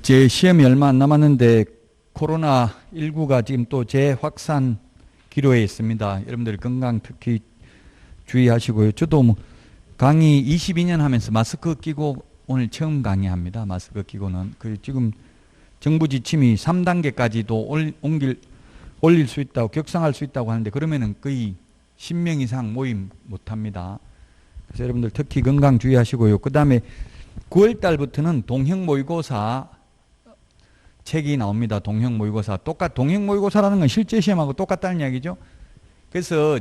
제 시험이 얼마 안 남았는데 코로나19가 지금 또 재확산 기로에 있습니다. 여러분들 건강 특히 주의하시고요. 저도 뭐 강의 22년 하면서 마스크 끼고 오늘 처음 강의합니다. 마스크 끼고는. 지금 정부 지침이 3단계까지도 올릴 수 있다고, 격상할 수 있다고 하는데 그러면은 거의 10명 이상 모임 못 합니다. 그래서 여러분들 특히 건강 주의하시고요. 그 다음에 9월 달부터는 동형 모의고사 책이 나옵니다. 동형 모의고사. 동형 모의고사라는 건 실제 시험하고 똑같다는 이야기죠. 그래서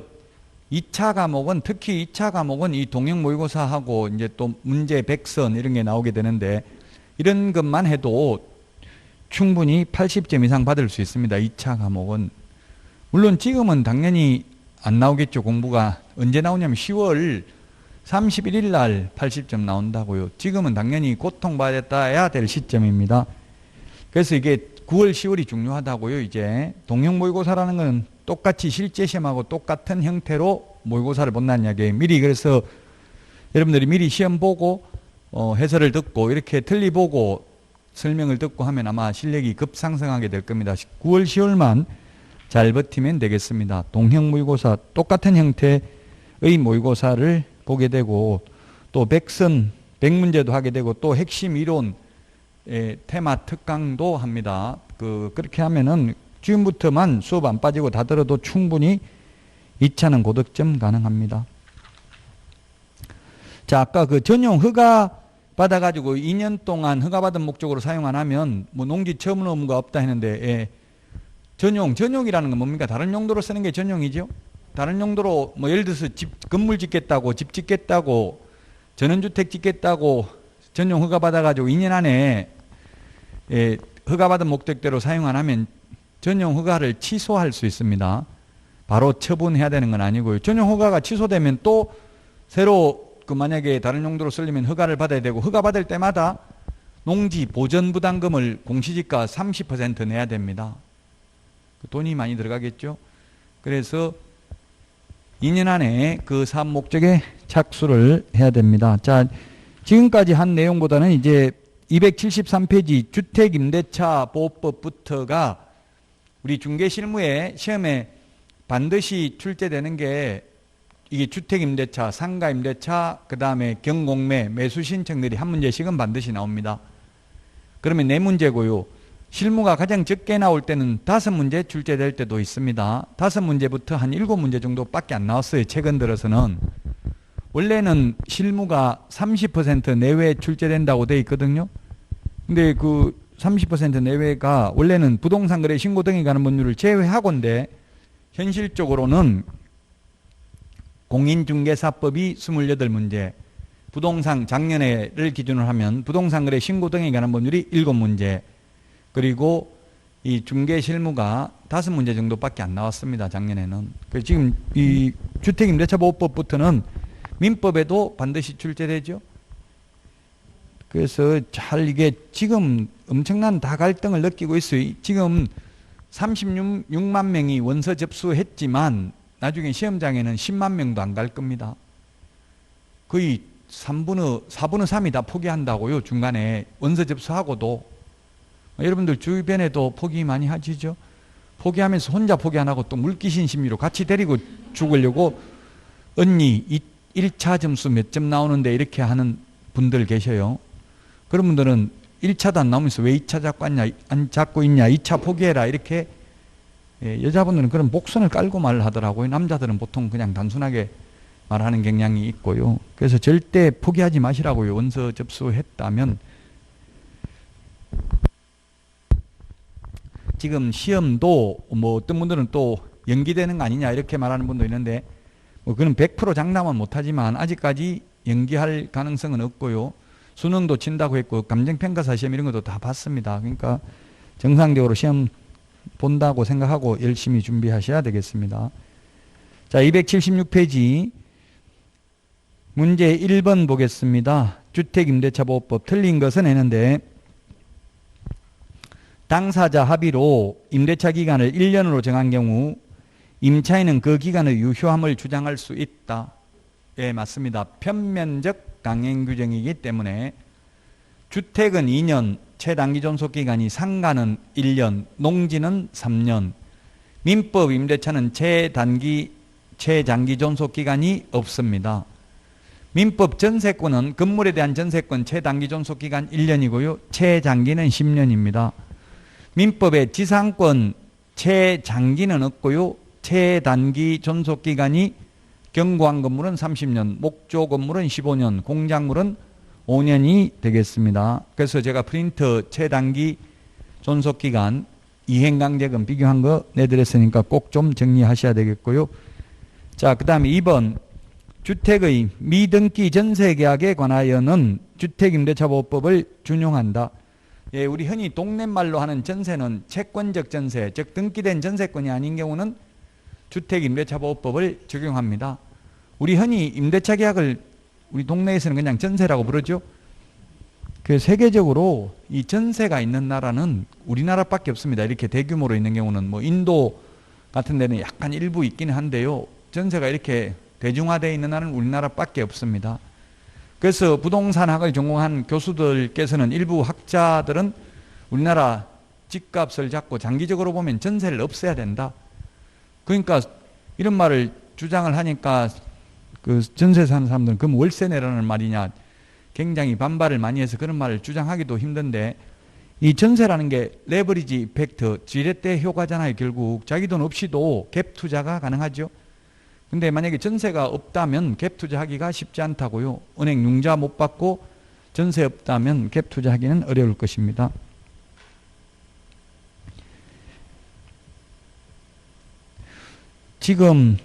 2차 과목은, 특히 2차 과목은 이 동형 모의고사하고 이제 또 문제 100선 이런 게 나오게 되는데, 이런 것만 해도 충분히 80점 이상 받을 수 있습니다. 2차 과목은. 물론 지금은 당연히 안 나오겠죠. 공부가 언제 나오냐면 10월 31일 날 80점 나온다고요. 지금은 당연히 고통받아야 될 시점입니다. 그래서 이게 9월, 10월이 중요하다고요. 이제 동형 모의고사라는 건 똑같이 실제 시험하고 똑같은 형태로 모의고사를 본다는 이야기예요. 미리, 그래서 여러분들이 미리 시험 보고 해설을 듣고 이렇게 틀리 보고 설명을 듣고 하면 아마 실력이 급상승하게 될 겁니다. 9월, 10월만 잘 버티면 되겠습니다. 동형 모의고사, 똑같은 형태의 모의고사를 보게 되고, 또 100문제도 하게 되고, 또 핵심 이론 테마 특강도 합니다. 그렇게 하면은 지금부터만 수업 안 빠지고 다 들어도 충분히 2차는 고득점 가능합니다. 자, 아까 전용 허가 받아가지고 2년 동안 허가받은 목적으로 사용 안 하면 뭐 농지 처분 의무가 없다 했는데, 전용이라는 건 뭡니까? 다른 용도로 쓰는 게 전용이죠. 다른 용도로 뭐 예를 들어서 건물 짓겠다고, 집 짓겠다고, 전원주택 짓겠다고 전용 허가 받아가지고 2년 안에 허가받은 목적대로 사용 안 하면 전용 허가를 취소할 수 있습니다. 바로 처분해야 되는 건 아니고요. 전용 허가가 취소되면 또 새로 만약에 다른 용도로 쓰려면 허가를 받아야 되고, 허가 받을 때마다 농지 보전 부담금을 공시지가 30% 내야 됩니다. 돈이 많이 들어가겠죠. 그래서 2년 안에 그 사업 목적에 착수를 해야 됩니다. 자, 지금까지 한 내용보다는 이제 273페이지 주택임대차 보호법부터가 우리 중개실무에 시험에 반드시 출제되는 게 이게 주택임대차, 상가임대차, 그 다음에 경공매, 매수신청들이 한 문제씩은 반드시 나옵니다. 그러면 4문제고요. 실무가 가장 적게 나올 때는 5문제 출제될 때도 있습니다. 5문제부터 한 7문제 정도밖에 안 나왔어요. 최근 들어서는. 원래는 실무가 30% 내외 출제된다고 돼 있거든요. 근데 그 30% 내외가 원래는 부동산 거래 신고 등에 관한 법률을 제외하고인데, 현실적으로는 공인중개사법이 28문제, 부동산 작년에를 기준으로 하면 부동산 거래 신고 등에 관한 법률이 7문제, 그리고 이 중개실무가 5문제 정도밖에 안 나왔습니다. 작년에는. 그래서 지금 이 주택임대차보호법부터는 민법에도 반드시 출제되죠. 그래서 이게 지금 엄청난 다 갈등을 느끼고 있어요. 지금 36만 명이 원서 접수했지만 나중에 시험장에는 10만 명도 안 갈 겁니다. 거의 4분의 3이 다 포기한다고요. 중간에 원서 접수하고도. 여러분들 주변에도 포기 많이 하시죠? 포기하면서 혼자 포기 안 하고 또 물귀신 심리로 같이 데리고 죽으려고, 언니 1차 점수 몇 점 나오는데 이렇게 하는 분들 계셔요. 그런 분들은 1차도 안 나오면서 왜 2차 잡고 있냐, 2차 포기해라 이렇게. 여자분들은 그런 목선을 깔고 말을 하더라고요. 남자들은 보통 그냥 단순하게 말하는 경향이 있고요. 그래서 절대 포기하지 마시라고요. 원서 접수했다면. 지금 시험도 뭐 어떤 분들은 또 연기되는 거 아니냐 이렇게 말하는 분도 있는데, 뭐 그건 100% 장담은 못하지만 아직까지 연기할 가능성은 없고요. 수능도 친다고 했고 감정평가사 시험 이런 것도 다 봤습니다. 그러니까 정상적으로 시험 본다고 생각하고 열심히 준비하셔야 되겠습니다. 자, 276페이지 문제 1번 보겠습니다. 주택임대차보호법 틀린 것은 했는데, 당사자 합의로 임대차 기간을 1년으로 정한 경우 임차인은 그 기간의 유효함을 주장할 수 있다. 예, 맞습니다. 편면적 강행 규정이기 때문에 주택은 2년, 최단기 존속기간이 상가는 1년, 농지는 3년. 민법 임대차는 최단기, 최장기 존속기간이 없습니다. 민법 전세권은 건물에 대한 전세권 최단기 존속기간 1년이고요. 최장기는 10년입니다. 민법의 지상권 최장기는 없고요. 최단기 존속기간이 경고한 건물은 30년, 목조 건물은 15년, 공작물은 5년이 되겠습니다. 그래서 제가 프린터 최단기 존속기간 이행강제금 비교한 거 내드렸으니까 꼭 좀 정리하셔야 되겠고요. 자, 그 다음에 2번 주택의 미등기 전세계약에 관하여는 주택임대차보호법을 준용한다. 예, 우리 흔히 동네말로 하는 전세는 채권적 전세, 즉 등기된 전세권이 아닌 경우는 주택임대차보호법을 적용합니다. 우리 흔히 임대차 계약을 우리 동네에서는 그냥 전세라고 부르죠. 그 세계적으로 이 전세가 있는 나라는 우리나라밖에 없습니다. 이렇게 대규모로 있는 경우는 뭐 인도 같은 데는 약간 일부 있기는 한데요. 전세가 이렇게 대중화되어 있는 나라는 우리나라밖에 없습니다. 그래서 부동산학을 전공한 교수들께서는 일부 학자들은 우리나라 집값을 잡고 장기적으로 보면 전세를 없애야 된다. 그러니까 이런 말을 주장을 하니까 그 전세 사는 사람들은 그럼 월세 내라는 말이냐 굉장히 반발을 많이 해서 그런 말을 주장하기도 힘든데, 이 전세라는 게 레버리지 이펙트, 지렛대 효과잖아요. 결국 자기 돈 없이도 갭 투자가 가능하죠. 근데 만약에 전세가 없다면 갭 투자하기가 쉽지 않다고요. 은행 융자 못 받고 전세 없다면 갭 투자하기는 어려울 것입니다. 지금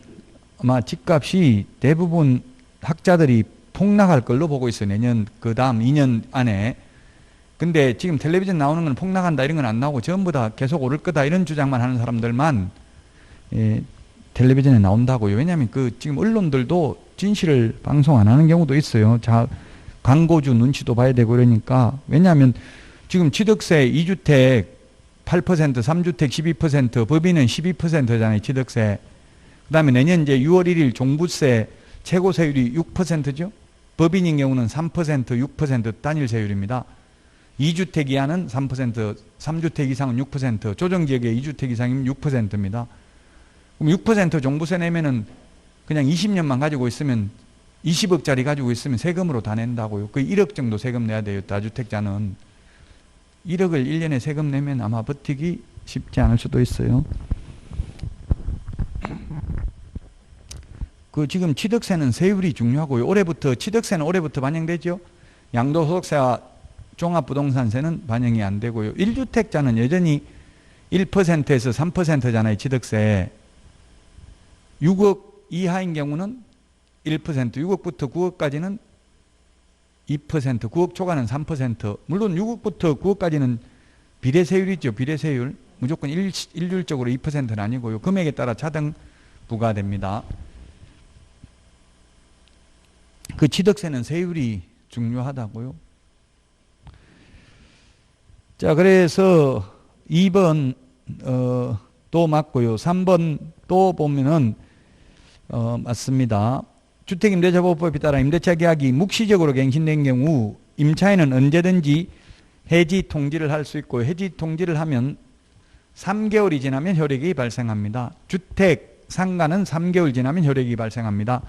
아마 집값이 대부분 학자들이 폭락할 걸로 보고 있어요. 내년 그 다음 2년 안에. 근데 지금 텔레비전 나오는 건 폭락한다 이런 건 안 나오고 전부 다 계속 오를 거다 이런 주장만 하는 사람들만 텔레비전에 나온다고요. 왜냐하면 그 지금 언론들도 진실을 방송 안 하는 경우도 있어요. 자, 광고주 눈치도 봐야 되고 그러니까. 왜냐하면 지금 취득세 2주택 8%, 3주택 12%, 법인은 12%잖아요. 취득세. 그 다음에 내년 이제 6월 1일 종부세 최고 세율이 6%죠. 법인인 경우는 3%, 6% 단일 세율입니다. 2주택 이하는 3%, 3주택 이상은 6%, 조정지역에 2주택 이상이면 6%입니다. 그럼 6% 종부세 내면은 그냥 20년만 가지고 있으면 20억짜리 가지고 있으면 세금으로 다 낸다고요. 거의 1억 정도 세금 내야 돼요. 다주택자는. 1억을 1년에 세금 내면 아마 버티기 쉽지 않을 수도 있어요. 그 지금 취득세는 세율이 중요하고요. 취득세는 올해부터 반영되죠. 양도소득세와 종합부동산세는 반영이 안 되고요. 1주택자는 여전히 1%에서 3%잖아요. 취득세. 6억 이하인 경우는 1%, 6억부터 9억까지는 2%, 9억 초과는 3%. 물론 6억부터 9억까지는 비례세율이죠. 비례세율. 무조건 일률적으로 2%는 아니고요. 금액에 따라 차등 부과됩니다. 그 취득세는 세율이 중요하다고요. 자, 그래서 2번 또 맞고요. 3번 또 보면은 맞습니다. 주택임대차보호법에 따라 임대차 계약이 묵시적으로 갱신된 경우 임차인은 언제든지 해지 통지를 할 수 있고, 해지 통지를 하면 3개월이 지나면 효력이 발생합니다. 주택 상가는 3개월 지나면 효력이 발생합니다.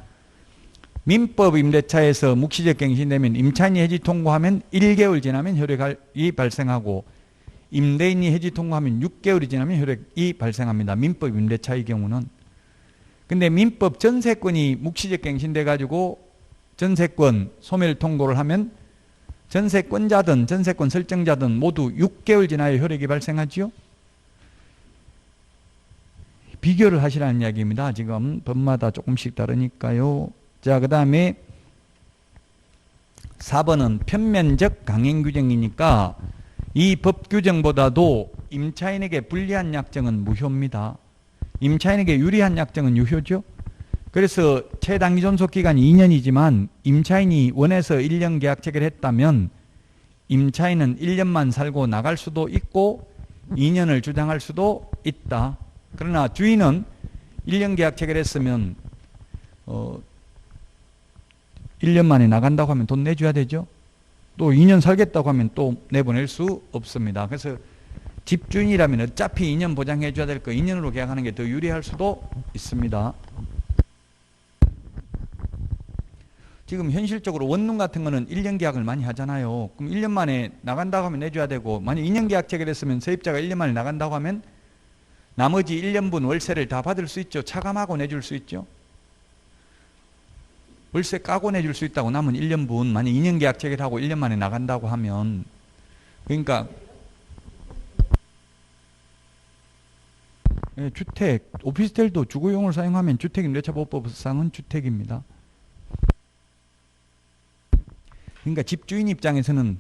민법 임대차에서 묵시적 갱신되면 임차인이 해지 통고하면 1개월 지나면 효력이 발생하고, 임대인이 해지 통고하면 6개월이 지나면 효력이 발생합니다. 민법 임대차의 경우는. 근데 민법 전세권이 묵시적 갱신돼 가지고 전세권 소멸 통고를 하면 전세권자든 전세권 설정자든 모두 6개월 지나야 효력이 발생하지요. 비교를 하시라는 이야기입니다. 지금 법마다 조금씩 다르니까요. 자, 그 다음에 4번은 편면적 강행 규정이니까 이 법 규정보다도 임차인에게 불리한 약정은 무효입니다. 임차인에게 유리한 약정은 유효죠. 그래서 최단기 존속기간이 2년이지만 임차인이 원해서 1년 계약 체결했다면 임차인은 1년만 살고 나갈 수도 있고 2년을 주장할 수도 있다. 그러나 주인은 1년 계약 체결했으면 1년 만에 나간다고 하면 돈 내줘야 되죠. 또 2년 살겠다고 하면 또 내보낼 수 없습니다. 그래서 집주인이라면 어차피 2년 보장해 줘야 될 거 2년으로 계약하는 게 더 유리할 수도 있습니다. 지금 현실적으로 원룸 같은 거는 1년 계약을 많이 하잖아요. 그럼 1년 만에 나간다고 하면 내줘야 되고, 만약 2년 계약 체결했으면 세입자가 1년 만에 나간다고 하면 나머지 1년분 월세를 다 받을 수 있죠. 차감하고 내줄 수 있죠. 월세 까고 내줄 수 있다고 남은 1년분, 만약 2년 계약 체결하고 1년 만에 나간다고 하면, 그러니까 주택, 오피스텔도 주거용으로 사용하면 주택임대차보호법상은 주택입니다. 그러니까 집주인 입장에서는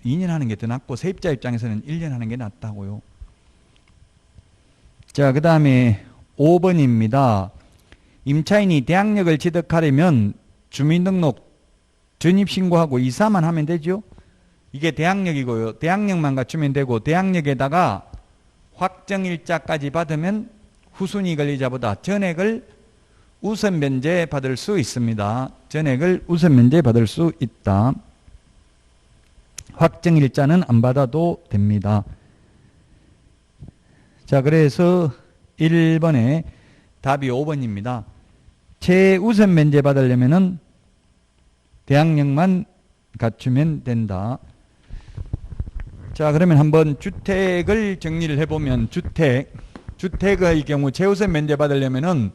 2년 하는 게 더 낫고 세입자 입장에서는 1년 하는 게 낫다고요. 자, 그 다음에 5번입니다. 임차인이 대항력을 취득하려면 주민등록 전입신고하고 이사만 하면 되죠. 이게 대항력이고요. 대항력만 갖추면 되고, 대항력에다가 확정일자까지 받으면 후순위 권리자보다 전액을 우선 면제 받을 수 있습니다. 전액을 우선 면제 받을 수 있다. 확정일자는 안 받아도 됩니다. 자, 그래서 1번에 답이 5번입니다. 최우선 면제 받으려면은 대항력만 갖추면 된다. 자, 그러면 한번 주택을 정리를 해보면, 주택의 경우 최우선 면제 받으려면은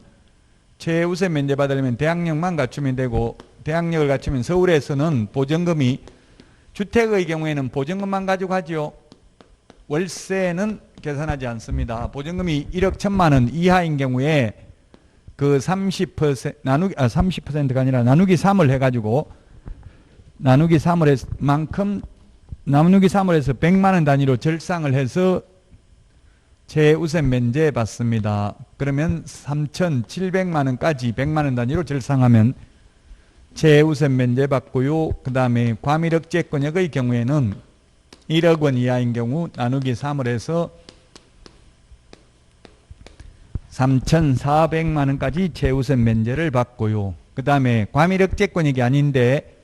최우선 면제 받으려면 대항력만 갖추면 되고, 대항력을 갖추면 서울에서는 보증금이, 주택의 경우에는 보증금만 가지고 하죠. 월세는 계산하지 않습니다. 보증금이 1억 1천만 원 이하인 경우에 그 30%가 아니라 나누기 3을 해가지고, 나누기 3을 해서 만큼, 나누기 3을 해서 100만 원 단위로 절상을 해서 최우선 면제 받습니다. 그러면 3,700만 원까지 100만 원 단위로 절상하면 최우선 면제 받고요. 그 다음에 과밀억제권역의 경우에는 1억 원 이하인 경우 나누기 3을 해서 3,400만 원까지 최우선 면제를 받고요. 그 다음에 과밀억제권역이 아닌데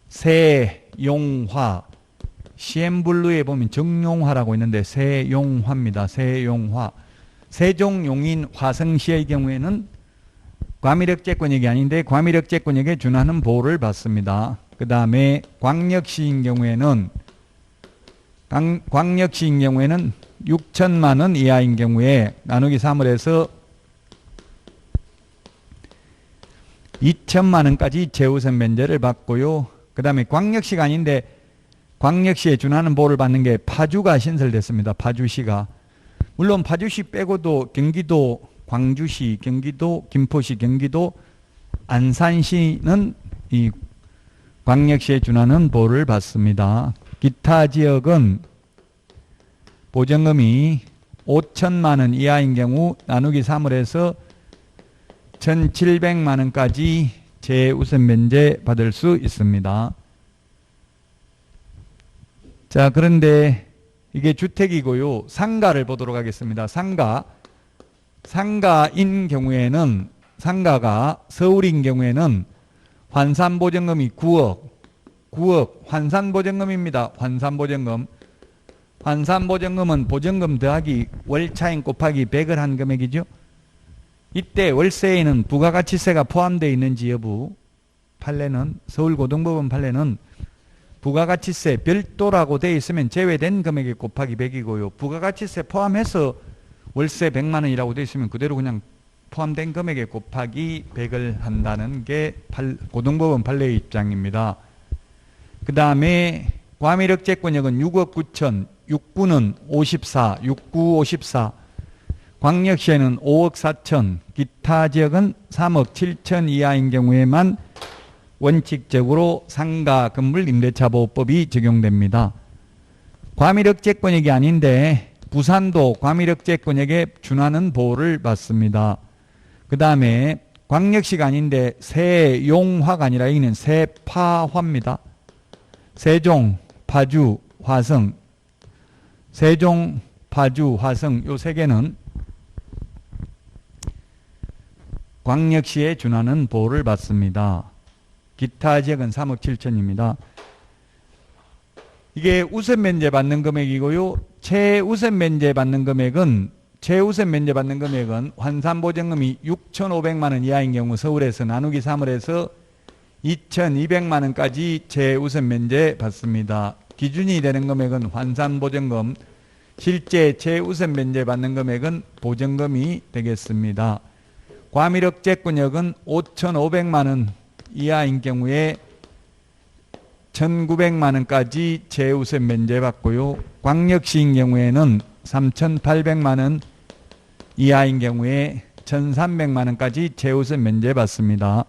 세용화, 시엠블루에 보면 정용화라고 있는데 세용화입니다. 세용화. 세종용인 화성시의 경우에는 과밀억제권역이 아닌데 과밀억제권역에 준하는 보호를 받습니다. 그 다음에 광역시인 경우에는 6천만 원 이하인 경우에 나누기 3을 해서 2천만 원까지 최우선 면제를 받고요. 그 다음에 광역시가 아닌데 광역시에 준하는 보호를 받는 게 파주가 신설됐습니다. 파주시가. 물론 파주시 빼고도 경기도 광주시, 경기도 김포시, 경기도 안산시는 이 광역시에 준하는 보호를 받습니다. 기타 지역은 보증금이 5천만 원 이하인 경우 나누기 3을 해서 1,700만 원까지 최우선 면제 받을 수 있습니다. 자, 그런데 이게 주택이고요. 상가를 보도록 하겠습니다. 상가인 경우에는, 상가가 서울인 경우에는 환산보증금이 9억 환산보증금입니다. 환산보증금. 환산보증금은 보증금 더하기 월차임 곱하기 100을 한 금액이죠. 이때 월세에는 부가가치세가 포함되어 있는지 여부, 판례는, 서울고등법원 판례는 부가가치세 별도라고 되어 있으면 제외된 금액이 곱하기 100이고요. 부가가치세 포함해서 월세 100만 원이라고 되어 있으면 그대로 그냥 포함된 금액에 곱하기 100을 한다는 게 고등법원 판례의 입장입니다. 그 다음에 과밀억제권역은 6억 9천, 6구는 54, 6구 54, 광역시에는 5억 4천, 기타 지역은 3억 7천 이하인 경우에만 원칙적으로 상가 건물 임대차 보호법이 적용됩니다. 과밀억제권역이 아닌데 부산도 과밀억제권역에 준하는 보호를 받습니다. 그 다음에 광역시가 아닌데 세용화가 아니라 여기는 세파화입니다. 세종, 파주, 화성, 세종, 파주, 화성 요 세 개는 광역시에 준하는 보호를 받습니다. 기타 지역은 3억 7천입니다. 이게 우선 면제 받는 금액이고요. 최우선 면제 받는 금액은 환산보증금이 6,500만 원 이하인 경우 서울에서 나누기 3을 해서 2,200만 원까지 최우선 면제 받습니다. 기준이 되는 금액은 환산보증금, 실제 최우선 면제 받는 금액은 보증금이 되겠습니다. 과밀억제권역은 5,500만 원 이하인 경우에 1,900만 원까지 최우선 면제 받고요. 광역시인 경우에는 3,800만 원 이하인 경우에 1,300만 원까지 최우선 면제 받습니다.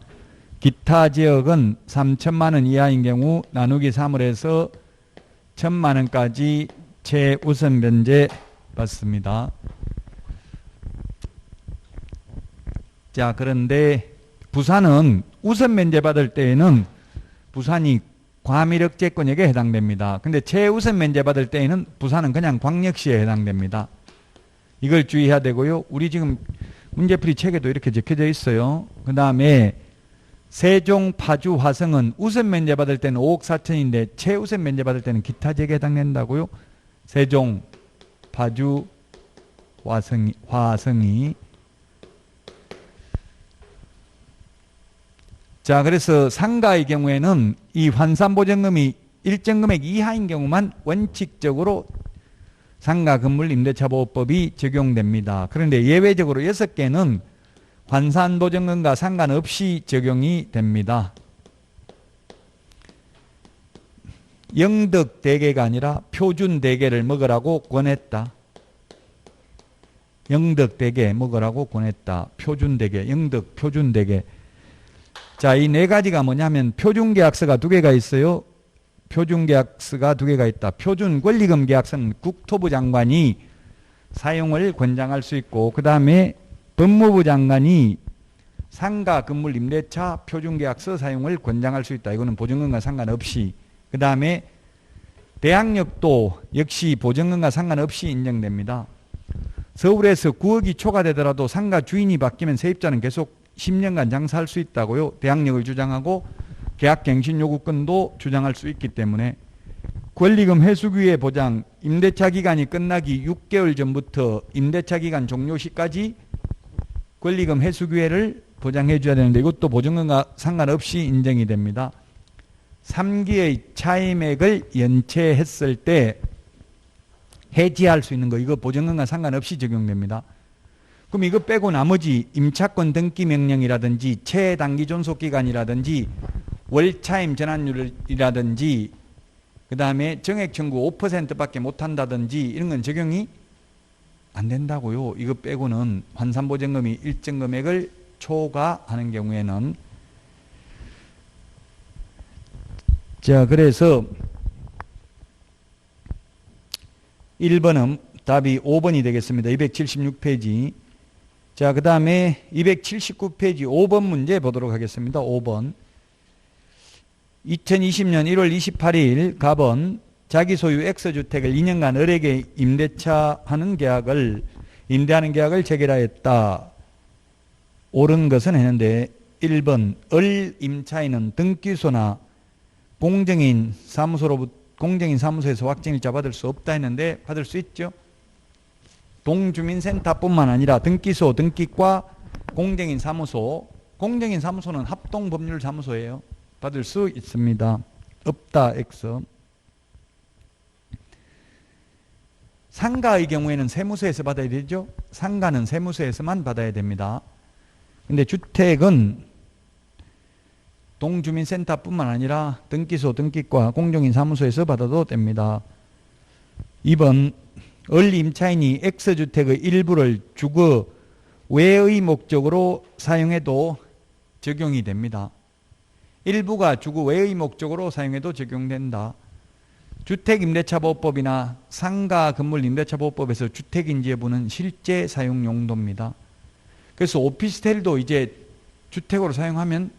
기타 지역은 3천만 원 이하인 경우 나누기 3을 해서 1,000만 원까지 최우선 면제 받습니다. 자, 그런데 부산은 우선 면제 받을 때에는 부산이 과밀억제권역에 해당됩니다. 근데 최우선 면제 받을 때에는 부산은 그냥 광역시에 해당됩니다. 이걸 주의해야 되고요. 우리 지금 문제풀이 책에도 이렇게 적혀져 있어요. 그 다음에 세종, 파주, 화성은 우선 면제 받을 때는 5억 4천인데 최우선 면제 받을 때는 기타 지역에 해당된다고요. 세종, 파주, 화성이. 자, 그래서 상가의 경우에는 이 환산보증금이 일정 금액 이하인 경우만 원칙적으로 상가 건물 임대차 보호법이 적용됩니다. 그런데 예외적으로 6개는 환산보증금과 상관없이 적용이 됩니다. 영덕대게가 아니라 표준대게를 먹으라고 권했다. 영덕대게 먹으라고 권했다. 표준대게, 영덕 표준대게. 자, 이 네 가지가 뭐냐면 표준계약서가 2개가 있어요. 표준계약서가 2개가 있다. 표준권리금 계약서는 국토부 장관이 사용을 권장할 수 있고, 그 다음에 법무부 장관이 상가 건물 임대차 표준계약서 사용을 권장할 수 있다. 이거는 보증금과 상관없이. 그 다음에 대항력도 역시 보증금과 상관없이 인정됩니다. 서울에서 9억이 초과되더라도 상가 주인이 바뀌면 세입자는 계속 10년간 장사할 수 있다고요. 대항력을 주장하고 계약갱신 요구권도 주장할 수 있기 때문에 권리금 회수기회 보장, 임대차 기간이 끝나기 6개월 전부터 임대차 기간 종료 시까지 권리금 회수기회를 보장해 줘야 되는데 이것도 보증금과 상관없이 인정이 됩니다. 3기의 차임액을 연체했을 때 해지할 수 있는 거, 이거 보증금과 상관없이 적용됩니다. 그럼 이거 빼고 나머지 임차권 등기 명령이라든지 최단기 존속기간이라든지 월차임 전환율이라든지 그 다음에 정액 청구 5%밖에 못한다든지 이런 건 적용이 안 된다고요. 이거 빼고는 환산보증금이 일정 금액을 초과하는 경우에는. 자, 그래서 1번은 답이 5번이 되겠습니다. 276페이지. 자, 그 다음에 279페이지 5번 문제 보도록 하겠습니다. 5번. 2020년 1월 28일 갑은 자기 소유 X주택을 2년간 을에게 임대하는 계약을 체결하였다. 옳은 것은 했는데 1번 을 임차인은 등기소나 공정인 사무소에서 확정일자 받을 수 없다 했는데 받을 수 있죠. 동주민센터뿐만 아니라 등기소, 등기과, 공정인 사무소. 공정인 사무소는 합동법률사무소예요. 받을 수 있습니다. 없다 X. 상가의 경우에는 세무서에서 받아야 되죠. 상가는 세무서에서만 받아야 됩니다. 근데 주택은 동주민센터뿐만 아니라 등기소, 등기과, 공정인 사무소에서 받아도 됩니다. 2번 을 임차인이 X주택의 일부를 주거 외의 목적으로 사용해도 적용이 됩니다. 일부가 주거 외의 목적으로 사용해도 적용된다. 주택임대차보호법이나 상가 건물 임대차보호법에서 주택인지 여부는 실제 사용 용도입니다. 그래서 오피스텔도 이제 주택으로 사용하면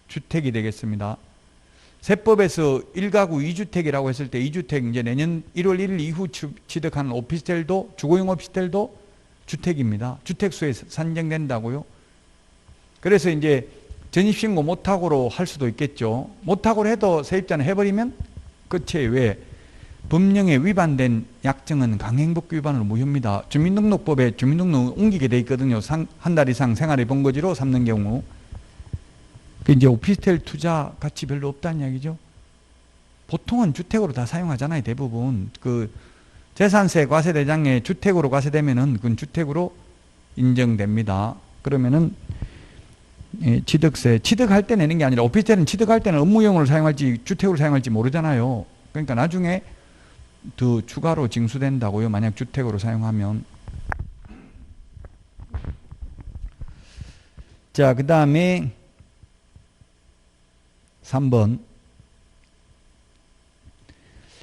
주택이 되겠습니다. 세법에서 1가구 2주택이라고 했을 때 2주택 이제 내년 1월 1일 이후 취득하는 오피스텔도 주거용 오피스텔도 주택입니다. 주택수에 산정된다고요. 그래서 이제 전입신고 못하고로 할 수도 있겠죠. 못하고로 해도 세입자는 해버리면 끝이에요. 왜? 법령에 위반된 약정은 강행법규 위반으로 무효입니다. 주민등록법에 주민등록 옮기게 돼 있거든요. 한 달 이상 생활의 본거지로 삼는 경우. 그 이제 오피스텔 투자 가치 별로 없다는 이야기죠. 보통은 주택으로 다 사용하잖아요. 대부분. 그 재산세 과세대장에 주택으로 과세되면은 그건 주택으로 인정됩니다. 그러면은 취득세, 취득할 때 내는 게 아니라 오피스텔은 취득할 때는 업무용으로 사용할지 주택으로 사용할지 모르잖아요. 그러니까 나중에 더 추가로 징수된다고요. 만약 주택으로 사용하면. 자, 그 다음에 3번.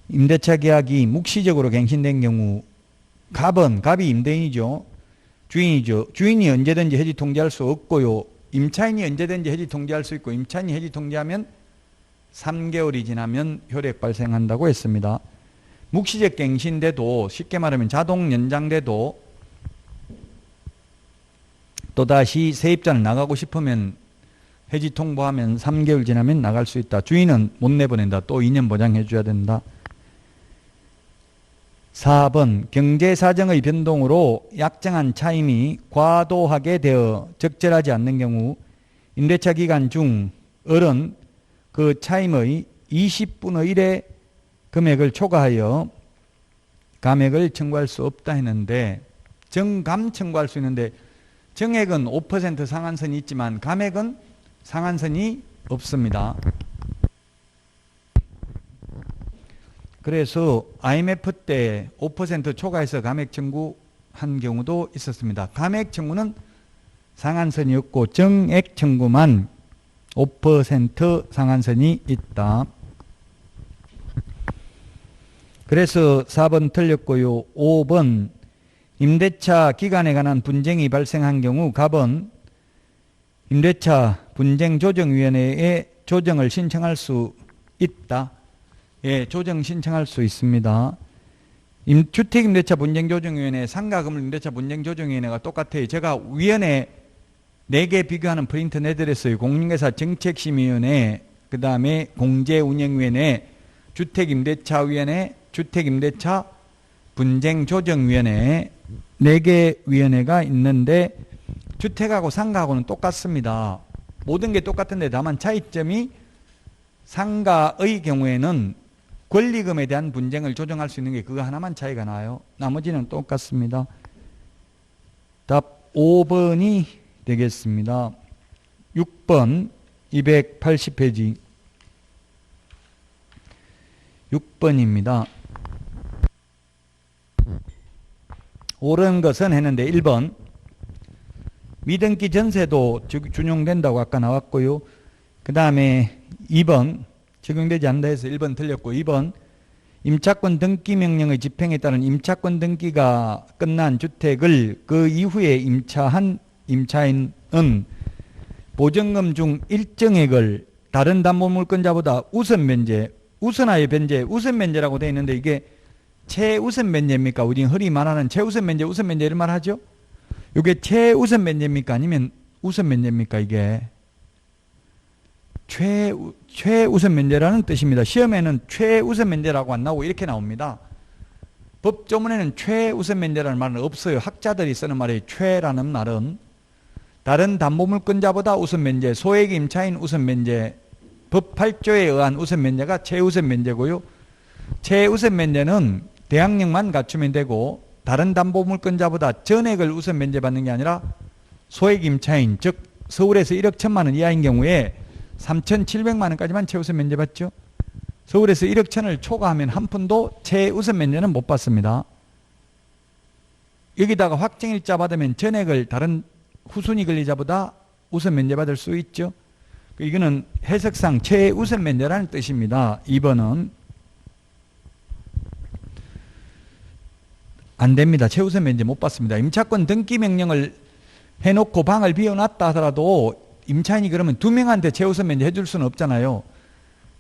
임대차 계약이 묵시적으로 갱신된 경우 갑이 임대인이죠. 주인이죠. 주인이 언제든지 해지 통지할 수 없고요. 임차인이 언제든지 해지 통지할 수 있고 임차인이 해지 통지하면 3개월이 지나면 효력 발생한다고 했습니다. 묵시적 갱신돼도 쉽게 말하면 자동 연장돼도 또다시 세입자는 나가고 싶으면 해지 통보하면 3개월 지나면 나갈 수 있다. 주인은 못 내보낸다. 또 2년 보장해 줘야 된다. 4번 경제사정의 변동으로 약정한 차임이 과도하게 되어 적절하지 않는 경우 임대차 기간 중 을은 그 차임의 20분의 1의 금액을 초과하여 감액을 청구할 수 없다 했는데 정감 청구할 수 있는데 정액은 5% 상한선이 있지만 감액은 상한선이 없습니다. 그래서 IMF 때 5% 초과해서 감액 청구한 경우도 있었습니다. 감액 청구는 상한선이 없고 정액 청구만 5% 상한선이 있다. 그래서 4번 틀렸고요. 5번 임대차 기간에 관한 분쟁이 발생한 경우 갑은 임대차 분쟁조정위원회에 조정을 신청할 수 있다. 예, 조정 신청할 수 있습니다. 주택임대차 분쟁조정위원회, 상가건물임대차 분쟁조정위원회가 똑같아요. 제가 위원회 4개 비교하는 프린트 내드렸어요. 공인회사 정책심의위원회, 그 다음에 공제운영위원회, 주택임대차위원회, 주택임대차 분쟁조정위원회 4개 위원회가 있는데 주택하고 상가하고는 똑같습니다. 모든 게 똑같은데 다만 차이점이 상가의 경우에는 권리금에 대한 분쟁을 조정할 수 있는 게 그거 하나만 차이가 나요. 나머지는 똑같습니다. 답 5번이 되겠습니다. 6번 280페이지 6번입니다. 옳은 것은 했는데 1번 미등기 전세도 준용된다고 아까 나왔고요. 그 다음에 2번 적용되지 않는다 해서 1번 틀렸고 2번 임차권 등기 명령의 집행에 따른 임차권 등기가 끝난 주택을 그 이후에 임차한 임차인은 보증금 중 일정액을 다른 담보물권자보다 우선 면제, 우선하여 변제, 우선 면제라고 되어 있는데 이게 최우선 면제입니까? 우리 흔히 말하는 최우선 면제, 우선 면제 이런 말 하죠? 이게 최우선 면제입니까? 아니면 우선 면제입니까? 이게 최우선 면제라는 뜻입니다. 시험에는 최우선 면제라고 안 나오고 이렇게 나옵니다. 법조문에는 최우선 면제라는 말은 없어요. 학자들이 쓰는 말이 최라는 말은 다른 담보물권자보다 우선 면제, 소액 임차인 우선 면제, 법 8조에 의한 우선 면제가 최우선 면제고요. 최우선 면제는 대항력만 갖추면 되고 다른 담보물권자보다 전액을 우선 면제받는 게 아니라 소액 임차인, 즉 서울에서 1억 1천만 원 이하인 경우에 3,700만 원까지만 최우선 면제받죠. 서울에서 1억 1천을 초과하면 한 푼도 최우선 면제는 못 받습니다. 여기다가 확정일자 받으면 전액을 다른 후순위 권리자보다 우선 면제받을 수 있죠. 이거는 해석상 최우선 면제라는 뜻입니다. 2번은 안 됩니다. 최우선 면제 못 받습니다. 임차권 등기 명령을 해놓고 방을 비워놨다 하더라도 임차인이 그러면 2명한테 최우선 면제 해줄 수는 없잖아요.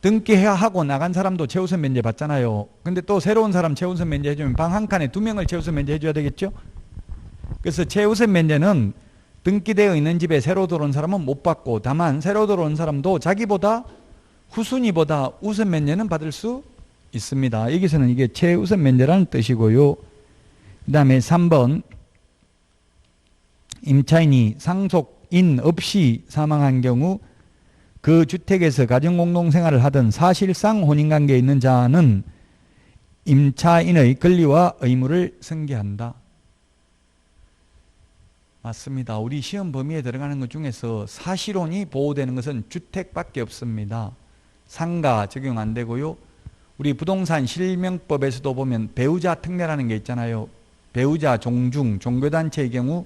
등기하고 나간 사람도 최우선 면제 받잖아요. 근데 또 새로운 사람 최우선 면제 해주면 방 한 칸에 2명을 최우선 면제 해줘야 되겠죠. 그래서 최우선 면제는 등기되어 있는 집에 새로 들어온 사람은 못 받고 다만 새로 들어온 사람도 자기보다 후순위보다 우선 면제는 받을 수 있습니다. 여기서는 이게 최우선 면제라는 뜻이고요. 그 다음에 3번 임차인이 상속인 없이 사망한 경우 그 주택에서 가정공동생활을 하던 사실상 혼인관계에 있는 자는 임차인의 권리와 의무를 승계한다. 맞습니다. 우리 시험 범위에 들어가는 것 중에서 사실혼이 보호되는 것은 주택밖에 없습니다. 상가 적용 안 되고요. 우리 부동산 실명법에서도 보면 배우자 특례라는 게 있잖아요. 배우자 종중, 종교단체의 경우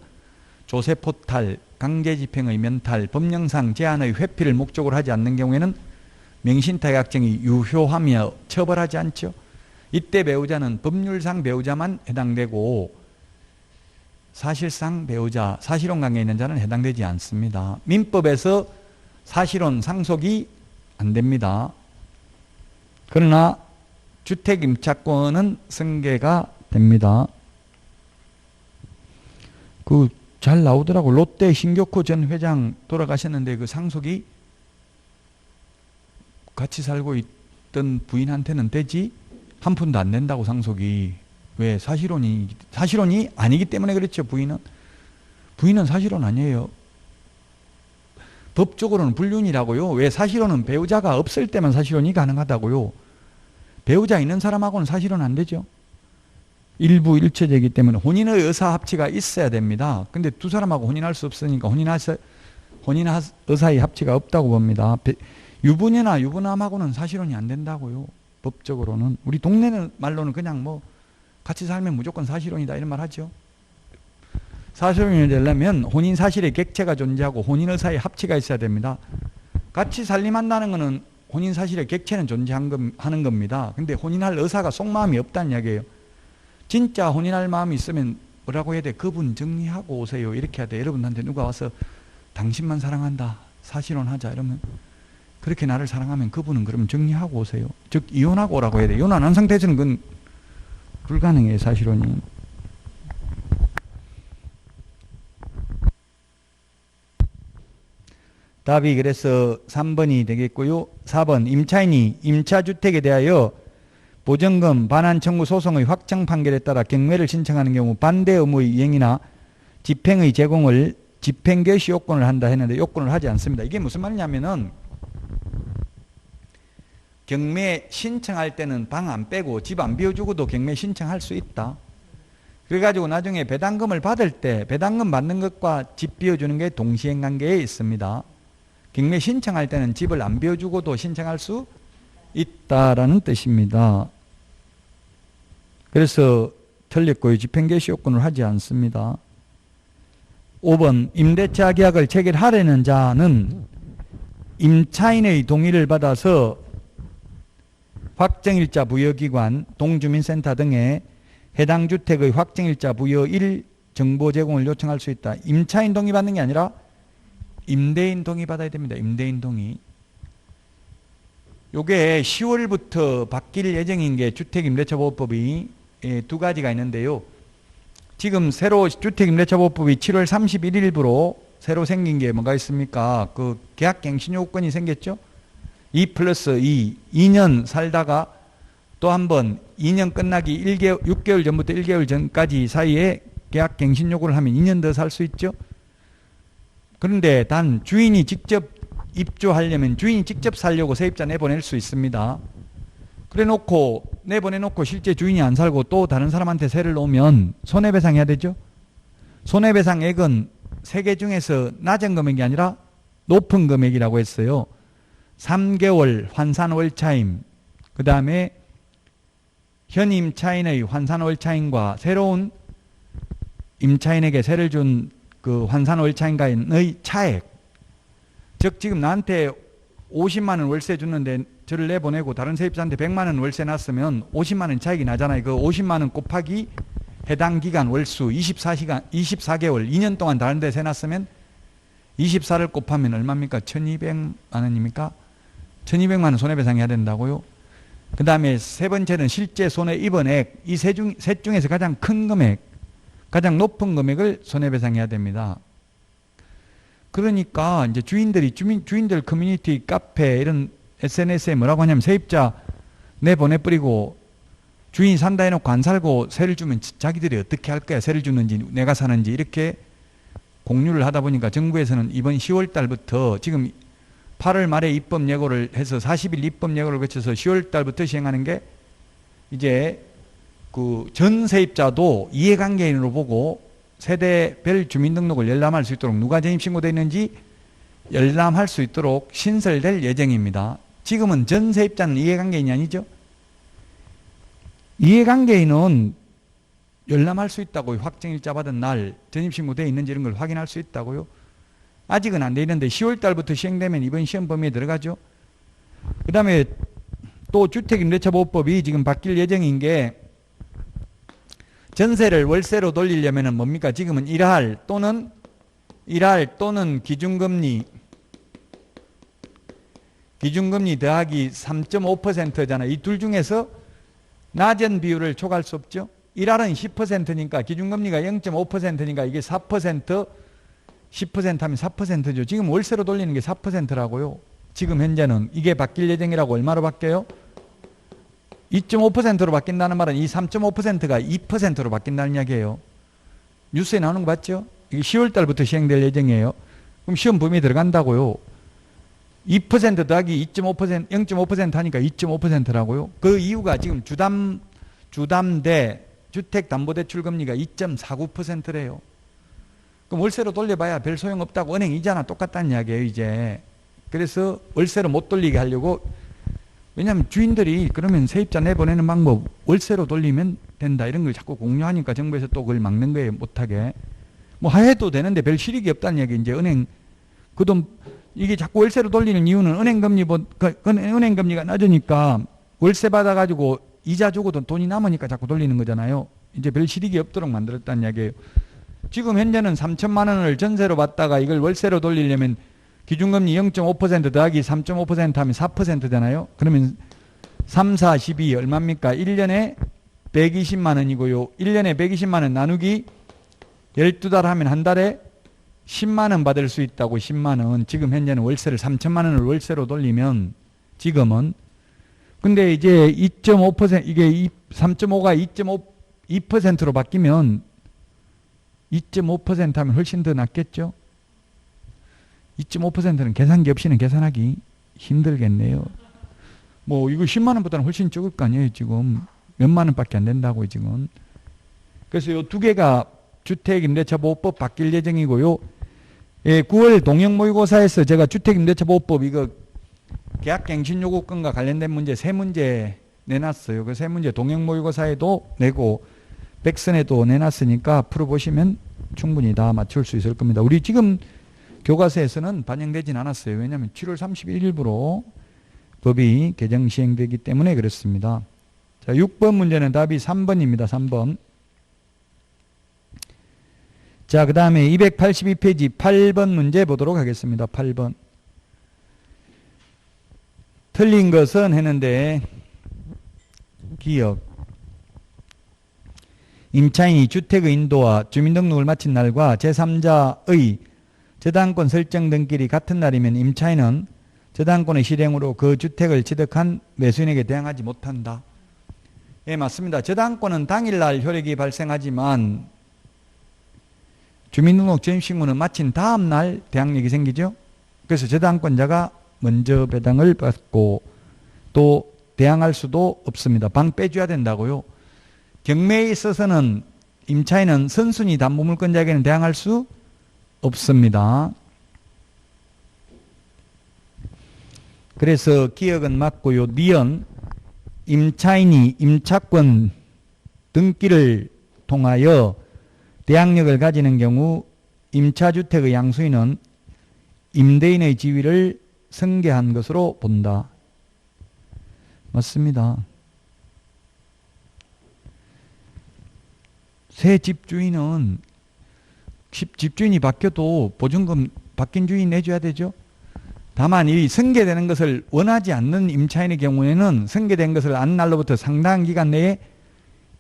조세포탈, 강제집행의 면탈, 법령상 제한의 회피를 목적으로 하지 않는 경우에는 명신타약정이 유효하며 처벌하지 않죠. 이때 배우자는 법률상 배우자만 해당되고 사실상 배우자, 사실혼 관계에 있는 자는 해당되지 않습니다. 민법에서 사실혼 상속이 안 됩니다. 그러나 주택임차권은 승계가 됩니다. 잘 나오더라고. 롯데 신격호 전 회장 돌아가셨는데 그 상속이 같이 살고 있던 부인한테는 되지 한 푼도 안 된다고 상속이. 왜? 사실혼이 아니기 때문에 그렇죠. 부인은 사실혼 아니에요. 법적으로는 불륜이라고요. 왜? 사실혼은 배우자가 없을 때만 사실혼이 가능하다고요. 배우자 있는 사람하고는 사실혼 안 되죠. 일부 일체제이기 때문에 혼인의 의사 합치가 있어야 됩니다. 근데 두 사람하고 혼인할 수 없으니까 혼인 의사의 합치가 없다고 봅니다. 유부녀나 유부남하고는 사실혼이 안 된다고요. 법적으로는. 우리 동네 말로는 그냥 뭐 같이 살면 무조건 사실혼이다 이런 말 하죠. 사실혼이 되려면 혼인 사실의 객체가 존재하고 혼인 의사의 합치가 있어야 됩니다. 같이 살림한다는 것은 혼인 사실의 객체는 존재하는 겁니다. 근데 혼인할 의사가 속마음이 없다는 이야기예요. 진짜 혼인할 마음이 있으면 뭐라고 해야 돼? 그분 정리하고 오세요. 이렇게 해야 돼. 여러분한테 누가 와서 당신만 사랑한다. 사실혼하자. 이러면 그렇게 나를 사랑하면 그분은 그럼 정리하고 오세요. 즉 이혼하고 오라고 해야 돼. 이혼 안 한 상태에서는 그건 불가능해요. 사실혼이. 답이 그래서 3번이 되겠고요. 4번 임차인이 임차주택에 대하여 보전금 반환 청구 소송의 확정 판결에 따라 경매를 신청하는 경우 반대 의무의 이행이나 집행의 제공을 집행 개시 요건을 한다 했는데 요건을 하지 않습니다. 이게 무슨 말이냐면은 경매 신청할 때는 방 안 빼고 집 안 비워주고도 경매 신청할 수 있다. 그래가지고 나중에 배당금을 받을 때 배당금 받는 것과 집 비워주는 게 동시행 관계에 있습니다. 경매 신청할 때는 집을 안 비워주고도 신청할 수 있다라는 뜻입니다. 그래서 틀렸고요. 집행개시 요건을 하지 않습니다. 5번 임대차 계약을 체결하려는 자는 임차인의 동의를 받아서 확정일자 부여기관, 동주민센터 등에 해당 주택의 확정일자 부여일 정보 제공을 요청할 수 있다. 임차인 동의 받는 게 아니라 임대인 동의 받아야 됩니다. 임대인 동의. 요게 10월부터 바뀔 예정인 게 주택임대차보호법이 두 가지가 있는데요. 지금 새로 주택임대차보호법이 7월 31일부로 새로 생긴 게 뭐가 있습니까? 그 계약갱신 요건이 생겼죠. 2+2, 2년 살다가 또 한 번 2년 끝나기 6개월 전부터 1개월 전까지 사이에 계약갱신 요구를 하면 2년 더 살 수 있죠. 그런데 단 주인이 직접 입주하려면 주인이 직접 살려고 세입자 내보낼 수 있습니다. 내보내놓고 실제 주인이 안 살고 또 다른 사람한테 세를 놓으면 손해배상해야 되죠. 손해배상액은 세 개 중에서 낮은 금액이 아니라 높은 금액이라고 했어요. 3개월 환산월차임, 그 다음에 현 임차인의 환산월차임과 새로운 임차인에게 세를 준 그 환산월차임과의 차액. 즉 지금 나한테 50만 원 월세 줬는데 저를 내보내고 다른 세입자한테 100만 원 월세 놨으면 50만 원 차익이 나잖아요. 그 50만 원 곱하기 해당 기간 월수 24개월 2년 동안 다른 데 세놨으면 24를 곱하면 얼마입니까? 1200만 원입니까? 1200만 원 손해배상해야 된다고요. 그 다음에 세 번째는 실제 손해 입은 액. 이 셋 중에서 가장 큰 금액, 가장 높은 금액을 손해배상해야 됩니다. 그러니까 이제 주인들 커뮤니티 카페 이런 SNS에 뭐라고 하냐면 세입자 내보내버리고 주인 산다 해놓고 안 살고 세를 주면 자기들이 어떻게 할 거야? 세를 주는지 내가 사는지 이렇게 공유를 하다 보니까 정부에서는 이번 10월 달부터 지금 8월 말에 입법 예고를 해서 40일 입법 예고를 거쳐서 10월 달부터 시행하는 게 이제 그 전 세입자도 이해관계인으로 보고 세대별 주민등록을 열람할 수 있도록 누가 전입신고되어 있는지 열람할 수 있도록 신설될 예정입니다. 지금은 전 세입자는 이해관계인이 아니죠. 이해관계인은 열람할 수 있다고요. 확정일자 받은 날 전입신고되어 있는지 이런 걸 확인할 수 있다고요. 아직은 안 돼 있는데 10월 달부터 시행되면 이번 시험 범위에 들어가죠. 그 다음에 또 주택임대차보호법이 지금 바뀔 예정인 게 전세를 월세로 돌리려면 뭡니까? 지금은 1할 또는 기준금리 더하기 3.5%잖아. 이 둘 중에서 낮은 비율을 초과할 수 없죠. 1할은 10%니까 기준금리가 0.5%니까 이게 4%, 10% 하면 4%죠. 지금 월세로 돌리는 게 4%라고요. 지금 현재는 이게 바뀔 예정이라고. 얼마로 바뀌어요? 2.5%로 바뀐다는 말은 이 3.5%가 2%로 바뀐다는 이야기예요. 뉴스에 나오는 거 봤죠? 이게 10월 달부터 시행될 예정이에요. 그럼 시험 범위에 들어간다고요. 2% 더하기 2.5%, 0.5% 하니까 2.5%라고요. 그 이유가 지금 주담대 주택담보대출금리가 2.49%래요. 그럼 월세로 돌려봐야 별 소용없다고. 은행 이자나 똑같다는 이야기예요, 이제. 그래서 월세로 못 돌리게 하려고. 왜냐하면 주인들이 그러면 세입자 내보내는 방법 월세로 돌리면 된다 이런 걸 자꾸 공유하니까 정부에서 또 그걸 막는 거예요. 못하게. 뭐 해도 되는데 별 실익이 없다는 얘기. 이제 은행 그 돈 이게 자꾸 월세로 돌리는 이유는 은행 금리가 낮으니까 월세 받아가지고 이자 주고도 돈이 남으니까 자꾸 돌리는 거잖아요. 이제 별 실익이 없도록 만들었다는 이야기예요. 지금 현재는 3천만 원을 전세로 받다가 이걸 월세로 돌리려면 기준금리 0.5% 더하기 3.5% 하면 4%잖아요. 그러면 3, 4, 12 얼마입니까? 1년에 120만 원이고요. 1년에 120만 원 나누기 12달 하면 한 달에 10만 원 받을 수 있다고. 10만 원. 지금 현재는 월세를 3천만 원을 월세로 돌리면 지금은. 근데 이제 2.5% 이게 3.5가 2.2%로 바뀌면 2.5% 하면 훨씬 더 낫겠죠. 2.5%는 계산기 없이는 계산하기 힘들겠네요. 뭐 이거 10만 원보다는 훨씬 적을 거 아니에요. 지금 몇만 원밖에 안 된다고요. 지금. 그래서 이 두 개가 주택임대차보호법 바뀔 예정이고요. 예, 9월 동영모의고사에서 제가 주택임대차보호법 이거 계약갱신요구권과 관련된 문제 3문제 내놨어요. 그 3문제 동영모의고사에도 내고 백선에도 내놨으니까 풀어보시면 충분히 다 맞출 수 있을 겁니다. 우리 지금 교과서에서는 반영되진 않았어요. 왜냐하면 7월 31일부로 법이 개정 시행되기 때문에 그렇습니다. 자, 6번 문제는 답이 3번입니다. 3번. 자, 그 다음에 282페이지 8번 문제 보도록 하겠습니다. 8번. 틀린 것은 했는데 기억. 임차인이 주택의 인도와 주민등록을 마친 날과 제3자의 저당권 설정 등길이 같은 날이면 임차인은 저당권의 실행으로 그 주택을 취득한 매수인에게 대항하지 못한다. 예, 맞습니다. 저당권은 당일날 효력이 발생하지만 주민등록 전입신고는 마친 다음날 대항력이 생기죠. 그래서 저당권자가 먼저 배당을 받고 또 대항할 수도 없습니다. 방 빼줘야 된다고요. 경매에 있어서는 임차인은 선순위 담보물권자에게는 대항할 수 없습니다. 그래서 기억은 맞고요. 니은 임차인이 임차권 등기를 통하여 대항력을 가지는 경우 임차주택의 양수인은 임대인의 지위를 승계한 것으로 본다. 맞습니다. 새 집주인은 집주인이 바뀌어도 보증금 바뀐 주인이 내줘야 되죠. 다만 이 승계되는 것을 원하지 않는 임차인의 경우에는 승계된 것을 안 날로부터 상당한 기간 내에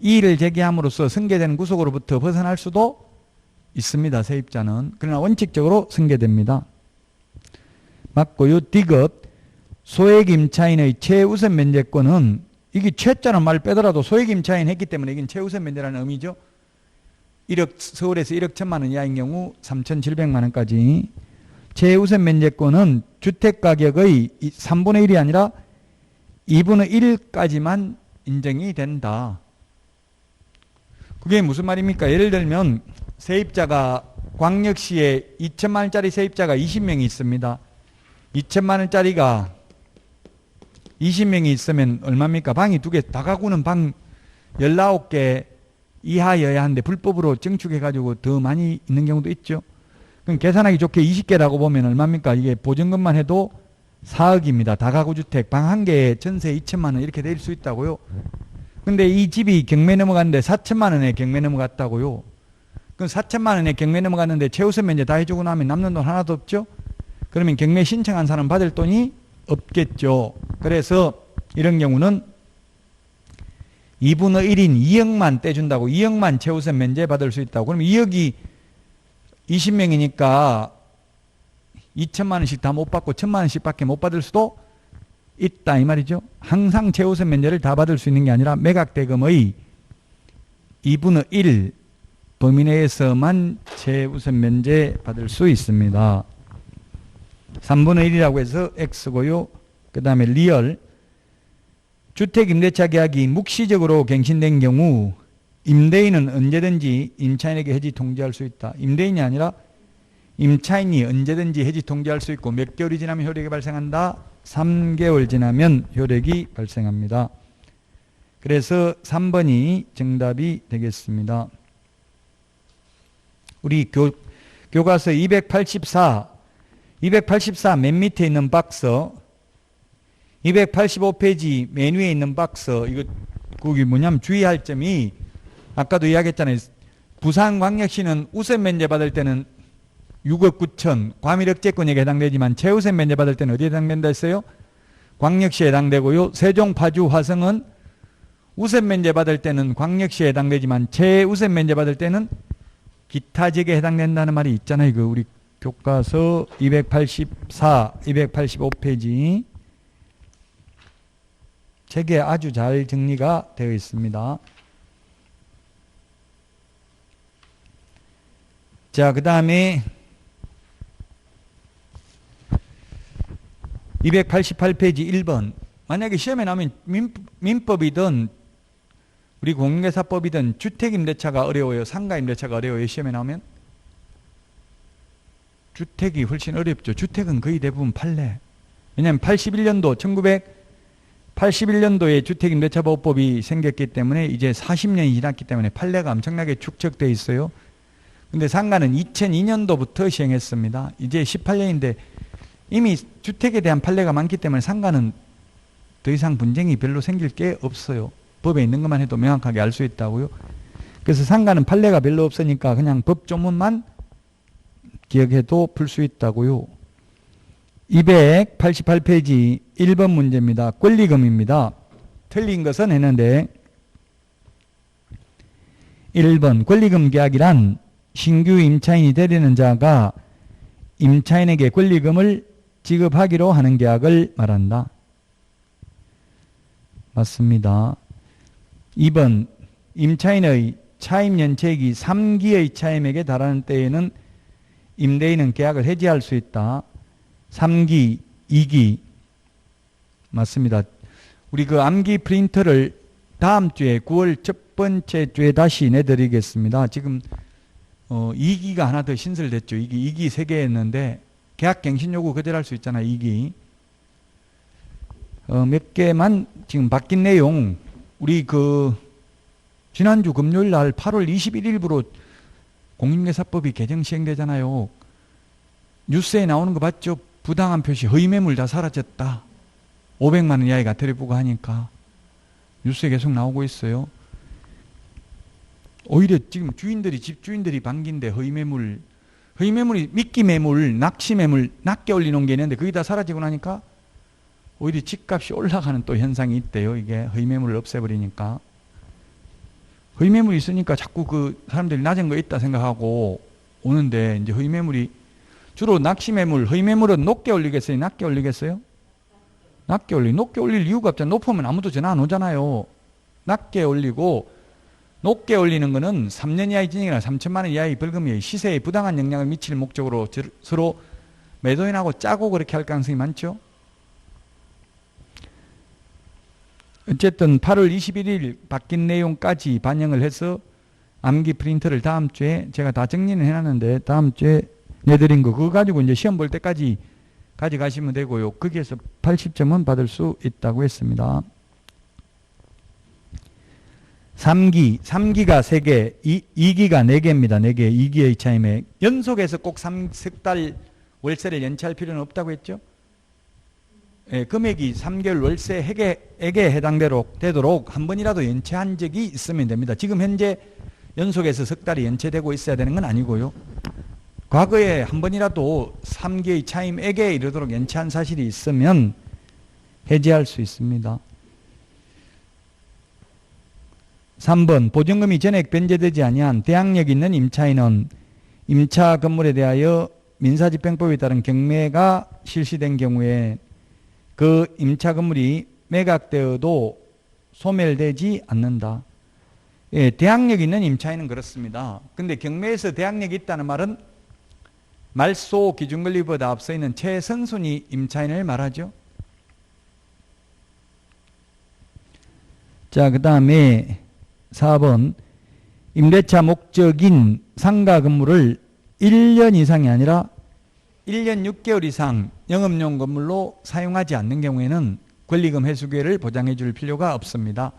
이의를 제기함으로써 승계된 구속으로부터 벗어날 수도 있습니다. 세입자는. 그러나 원칙적으로 승계됩니다. 맞고요. 디귿 소액 임차인의 최우선 면제권은 이게 최자는 말 빼더라도 소액 임차인 했기 때문에 이건 최우선 면제라는 의미죠. 1억, 서울에서 1억 1천만 원 이하인 경우 3,700만 원까지. 최우선 면제권은 주택가격의 3분의 1이 아니라 2분의 1까지만 인정이 된다. 그게 무슨 말입니까? 예를 들면 세입자가 광역시에 2천만 원짜리 세입자가 20명이 있습니다. 2천만 원짜리가 20명이 있으면 얼마입니까? 방이 2개, 다가구는 방 19개 이하여야 하는데 불법으로 증축해가지고 더 많이 있는 경우도 있죠. 그럼 계산하기 좋게 20개라고 보면 얼마입니까? 이게 보증금만 해도 4억입니다. 다가구 주택 방 한 개에 전세 2천만 원 이렇게 될 수 있다고요. 근데 이 집이 경매 넘어갔는데 4천만 원에 경매 넘어갔다고요. 그럼 4천만 원에 경매 넘어갔는데 최우선 면제 다 해주고 나면 남는 돈 하나도 없죠. 그러면 경매 신청한 사람 받을 돈이 없겠죠. 그래서 이런 경우는 2분의 1인 2억만 떼준다고 2억만 최우선 면제 받을 수 있다고. 그럼 2억이 20명이니까 2천만 원씩 다 못 받고 1천만 원씩 밖에 못 받을 수도 있다 이 말이죠. 항상 최우선 면제를 다 받을 수 있는 게 아니라 매각대금의 2분의 1 범위 내에서만 최우선 면제 받을 수 있습니다. 3분의 1이라고 해서 X고요. 그 다음에 리얼. 주택임대차 계약이 묵시적으로 갱신된 경우 임대인은 언제든지 임차인에게 해지 통지할 수 있다. 임대인이 아니라 임차인이 언제든지 해지 통지할 수 있고 몇 개월이 지나면 효력이 발생한다. 3개월 지나면 효력이 발생합니다. 그래서 3번이 정답이 되겠습니다. 우리 교과서 284 맨 밑에 있는 박스 285페이지 맨 위에 있는 박스 이거 거기 뭐냐면 주의할 점이 아까도 이야기했잖아요. 부산광역시는 우선 면제 받을 때는 6억 9천 과밀억제권에게 해당되지만 최우선 면제 받을 때는 어디에 해당된다 했어요? 광역시에 해당되고요. 세종, 파주, 화성은 우선 면제 받을 때는 광역시에 해당되지만 최우선 면제 받을 때는 기타 지역에 해당된다는 말이 있잖아요. 그 우리 교과서 284, 285페이지 책에 아주 잘 정리가 되어 있습니다. 자, 그 다음에 288페이지 1번. 만약에 시험에 나오면 민법이든 우리 공인중개사법이든 주택임대차가 어려워요? 상가임대차가 어려워요? 시험에 나오면? 주택이 훨씬 어렵죠. 주택은 거의 대부분 판례. 왜냐하면 81년도 1981년도에 주택임대차보호법이 생겼기 때문에 이제 40년이 지났기 때문에 판례가 엄청나게 축적되어 있어요. 근데 상가는 2002년도부터 시행했습니다. 이제 18년인데 이미 주택에 대한 판례가 많기 때문에 상가는 더 이상 분쟁이 별로 생길 게 없어요. 법에 있는 것만 해도 명확하게 알 수 있다고요. 그래서 상가는 판례가 별로 없으니까 그냥 법 조문만 기억해도 풀 수 있다고요. 288페이지 1번 문제입니다. 권리금입니다. 틀린 것은 했는데 1번 권리금 계약이란 신규 임차인이 되려는 자가 임차인에게 권리금을 지급하기로 하는 계약을 말한다. 맞습니다. 2번 임차인의 차임 연체액이 3기의 차임액에 달하는 때에는 임대인은 계약을 해지할 수 있다. 3기, 2기 맞습니다. 우리 그 암기 프린터를 다음 주에 9월 첫 번째 주에 다시 내드리겠습니다. 지금 2기가 하나 더 신설됐죠. 2기 3개 계약 갱신 요구 그대로 할 수 있잖아요. 2기 몇 개만 지금 바뀐 내용 우리 그 지난주 금요일 날 8월 21일부로 공인중개사법이 개정 시행되잖아요. 뉴스에 나오는 거 봤죠? 부당한 표시 허위 매물 다 사라졌다. 500만 원 이하의 가태료 부과하니까 뉴스에 계속 나오고 있어요. 오히려 지금 집주인들이 반기인데 허위 매물이 미끼 매물, 낚시 매물 낮게 올리는 게 있는데 그게 다 사라지고 나니까 오히려 집값이 올라가는 또 현상이 있대요. 이게 허위 매물을 없애버리니까. 허위 매물이 있으니까 자꾸 그 사람들이 낮은 거 있다 생각하고 오는데 이제 허위 매물이 주로 낚시 매물, 허위 매물은 높게 올리겠어요? 낮게 올리겠어요? 높게 올릴 이유가 없잖아요. 높으면 아무도 전화 안 오잖아요. 낮게 올리고, 높게 올리는 거는 3년 이하의 진행이나 3천만 원 이하의 벌금이 시세에 부당한 영향을 미칠 목적으로 서로 매도인하고 짜고 그렇게 할 가능성이 많죠. 어쨌든 8월 21일 바뀐 내용까지 반영을 해서 암기 프린터를 다음 주에 제가 다 정리는 해놨는데 다음 주에 내드린 거 그거 가지고 이제 시험 볼 때까지 가져가시면 되고요. 거기에서 80점은 받을 수 있다고 했습니다. 3기, 3기가 3개, 2기가 4개입니다. 4개, 2기의 차임액. 연속해서 꼭 3달 월세를 연체할 필요는 없다고 했죠. 예, 금액이 3개월 월세액에 해당되도록 한 번이라도 연체한 적이 있으면 됩니다. 지금 현재 연속해서 석 달이 연체되고 있어야 되는 건 아니고요. 과거에 한 번이라도 3개의 차임액에 이르도록 연체한 사실이 있으면 해지할 수 있습니다. 3번 보증금이 전액 변제되지 아니한 대항력 있는 임차인은 임차 건물에 대하여 민사집행법에 따른 경매가 실시된 경우에 그 임차 건물이 매각되어도 소멸되지 않는다. 예, 대항력 있는 임차인은 그렇습니다. 근데 경매에서 대항력이 있다는 말은 말소 기준 권리보다 앞서 있는 최선순위 임차인을 말하죠. 자, 그 다음에 4번 임대차 목적인 상가 건물을 1년 이상이 아니라 1년 6개월 이상 영업용 건물로 사용하지 않는 경우에는 권리금 회수 기회를 보장해 줄 필요가 없습니다.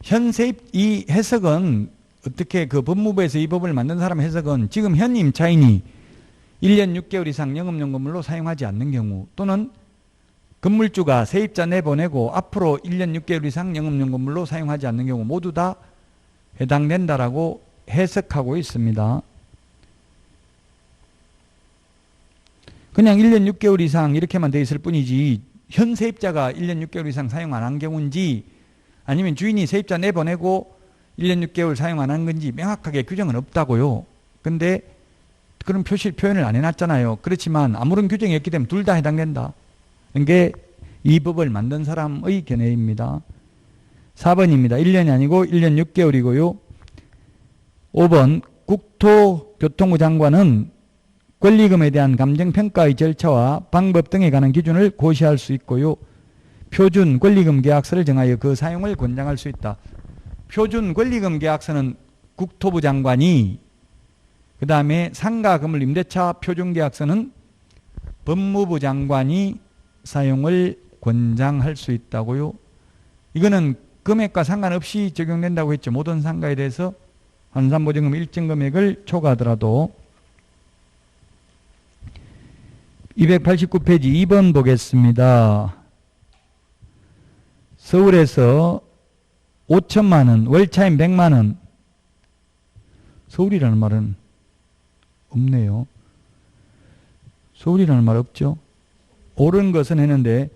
현 세입 이 해석은 어떻게 그 법무부에서 이 법을 만든 사람 해석은 지금 현 임차인이 1년 6개월 이상 영업용 건물로 사용하지 않는 경우 또는 건물주가 세입자 내보내고 앞으로 1년 6개월 이상 영업용 건물로 사용하지 않는 경우 모두 다 해당된다라고 해석하고 있습니다. 그냥 1년 6개월 이상 이렇게만 돼 있을 뿐이지 현 세입자가 1년 6개월 이상 사용 안 한 경우인지 아니면 주인이 세입자 내보내고 1년 6개월 사용 안 한 건지 명확하게 규정은 없다고요. 근데 그런 표현을 안 해놨잖아요. 그렇지만 아무런 규정이 없기 때문에 둘 다 해당된다. 이게 이 법을 만든 사람의 견해입니다. 4번입니다. 1년이 아니고 1년 6개월이고요. 5번 국토교통부 장관은 권리금에 대한 감정평가의 절차와 방법 등에 관한 기준을 고시할 수 있고요. 표준 권리금 계약서를 정하여 그 사용을 권장할 수 있다. 표준 권리금 계약서는 국토부 장관이, 그 다음에 상가 건물 임대차 표준 계약서는 법무부 장관이 사용을 권장할 수 있다고요. 이거는 금액과 상관없이 적용된다고 했죠. 모든 상가에 대해서 환산보증금 일정 금액을 초과하더라도. 289페이지 2번 보겠습니다. 서울에서 5천만 원, 월차임 100만 원. 서울이라는 말은 없네요. 서울이라는 말 없죠. 옳은 것은 했는데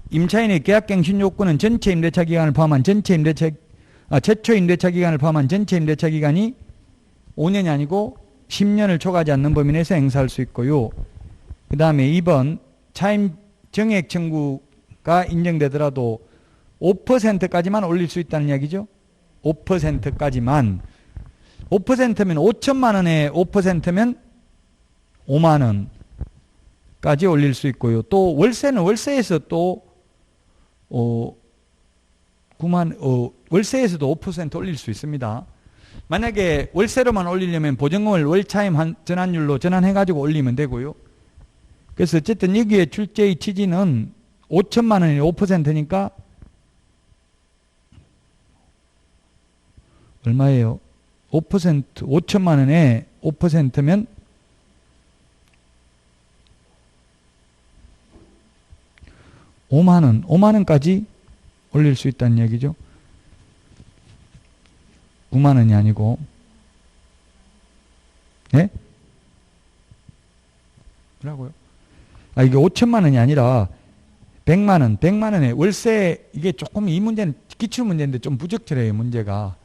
임차인의 계약갱신 요건은 전체 임대차 기간을 포함한 최초 임대차 기간을 포함한 전체 임대차 기간이 5년이 아니고 10년을 초과하지 않는 범위 내에서 행사할 수 있고요. 그 다음에 2번 차임 정액 청구가 인정되더라도 5%까지만 올릴 수 있다는 이야기죠. 5%까지만. 5%면 5천만 원에 5%면 5만 원까지 올릴 수 있고요. 또 월세는 월세에서 또 월세에서도 5% 올릴 수 있습니다. 만약에 월세로만 올리려면 보증금을 월차임 전환율로 전환해가지고 올리면 되고요. 그래서 어쨌든 여기에 출제의 취지는 5천만 원이 5%니까 얼마예요? 5%, 5천만 원에 5%면 5만 원, 5만 원까지 올릴 수 있다는 얘기죠. 9만 원이 아니고. 네? 뭐라고요? 이게 5천만 원이 아니라 100만 원, 100만 원에 월세, 이게 조금 이 문제는 기출문제인데 좀 부적절해요, 문제가.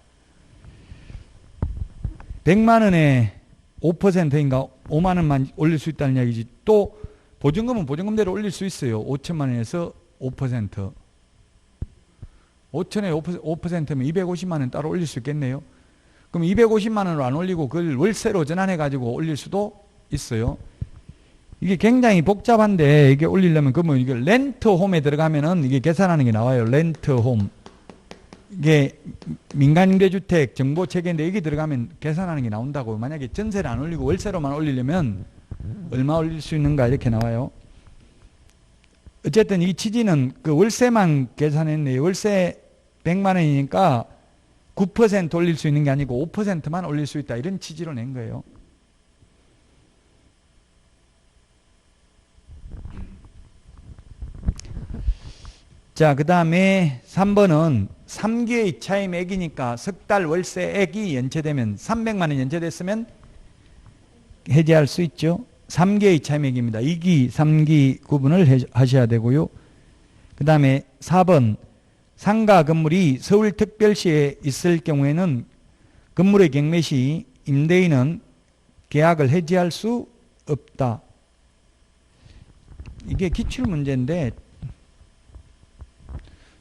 100만 원에 5%인가 5만 원만 올릴 수 있다는 이야기지. 또 보증금은 보증금대로 올릴 수 있어요. 5천만 원에서 5%. 5천에 5%면 250만 원 따로 올릴 수 있겠네요. 그럼 250만 원으로 안 올리고 그걸 월세로 전환해 가지고 올릴 수도 있어요. 이게 굉장히 복잡한데 이게 올리려면 그러면 이게 렌트홈에 들어가면은 이게 계산하는 게 나와요. 렌트홈. 이게 민간임대주택 정보체계인데 여기 들어가면 계산하는 게 나온다고. 만약에 전세를 안 올리고 월세로만 올리려면 얼마 올릴 수 있는가 이렇게 나와요. 어쨌든 이 취지는 그 월세만 계산했네요. 월세 100만 원이니까 9% 올릴 수 있는 게 아니고 5%만 올릴 수 있다. 이런 취지로 낸 거예요. 자, 그 다음에 3번은 3개의 차임액이니까 석 달 월세액이 연체되면 300만 원 연체됐으면 해지할 수 있죠. 3개의 차임액입니다. 2기, 3기 구분을 하셔야 되고요. 그 다음에 4번 상가 건물이 서울특별시에 있을 경우에는 건물의 경매 시 임대인은 계약을 해지할 수 없다. 이게 기출문제인데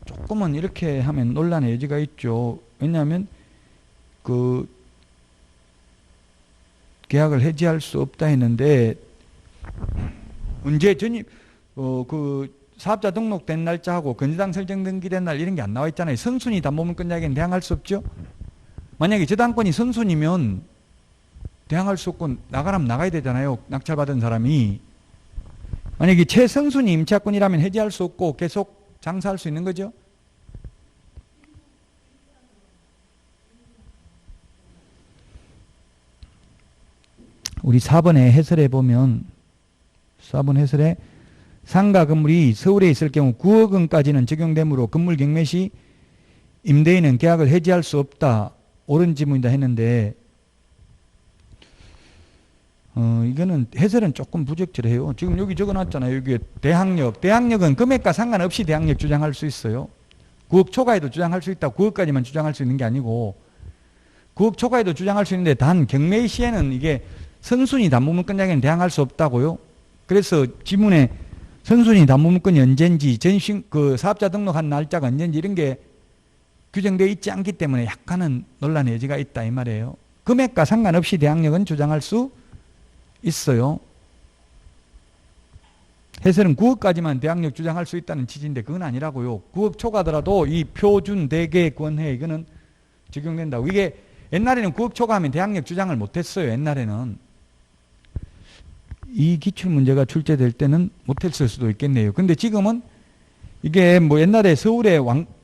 조금은 이렇게 하면 논란의 여지가 있죠. 왜냐하면 그 계약을 해지할 수 없다 했는데 언제 전입 그 사업자 등록된 날짜하고 건재당 설정 등기된 날 이런 게 안 나와 있잖아요. 선순위 담보물권자에게는 대항할 수 없죠. 만약에 저당권이 선순위면 대항할 수 없고 나가라면 나가야 되잖아요. 낙찰받은 사람이. 만약에 최선순위 임차권이라면 해지할 수 없고 계속 장사할 수 있는 거죠. 우리 4번에 해설해 보면 4번 해설에 상가 건물이 서울에 있을 경우 9억 원까지는 적용되므로 건물 경매 시 임대인은 계약을 해지할 수 없다. 옳은 지문이다 했는데 이거는 해설은 조금 부적절해요. 지금 여기 적어놨잖아요. 여기 대항력. 대항력은 금액과 상관없이 대항력 주장할 수 있어요. 9억 초과에도 주장할 수 있다. 9억까지만 주장할 수 있는 게 아니고 9억 초과에도 주장할 수 있는데 단 경매 시에는 이게 선순위 담보물권자에게는 대항할 수 없다고요. 그래서 지문에 선순위 담보물권이 언제인지 그 사업자 등록한 날짜가 언제인지 이런 게 규정되어 있지 않기 때문에 약간은 논란의 여지가 있다 이 말이에요. 금액과 상관없이 대항력은 주장할 수 있어요. 해설은 9억까지만 대항력 주장할 수 있다는 취지인데 그건 아니라고요. 9억 초과더라도 이 표준 대개 권해 이거는 적용된다고. 이게 옛날에는 9억 초과하면 대항력 주장을 못했어요. 옛날에는. 이 기출문제가 출제될 때는 못했을 수도 있겠네요. 근데 지금은 이게 뭐 옛날에 서울에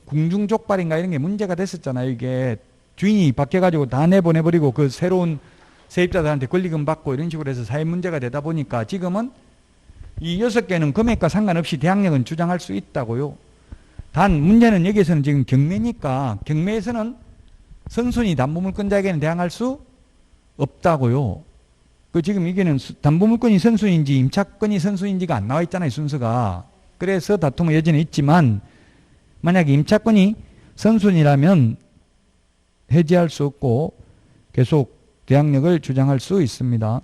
궁중족발인가 이런 게 문제가 됐었잖아요. 이게 주인이 바뀌어가지고 다 내보내버리고 그 새로운 세입자들한테 권리금 받고 이런 식으로 해서 사회 문제가 되다 보니까 지금은 이 6개는 금액과 상관없이 대항력은 주장할 수 있다고요. 단 문제는 여기에서는 지금 경매니까 경매에서는 선순위 담보물권자에게는 대항할 수 없다고요. 그 지금 이게는 담보물권이 선순위인지 임차권이 선순위인지가 안 나와 있잖아요. 순서가. 그래서 다툼의 여지는 있지만 만약에 임차권이 선순위라면 해지할 수 없고 계속 대항력을 주장할 수 있습니다.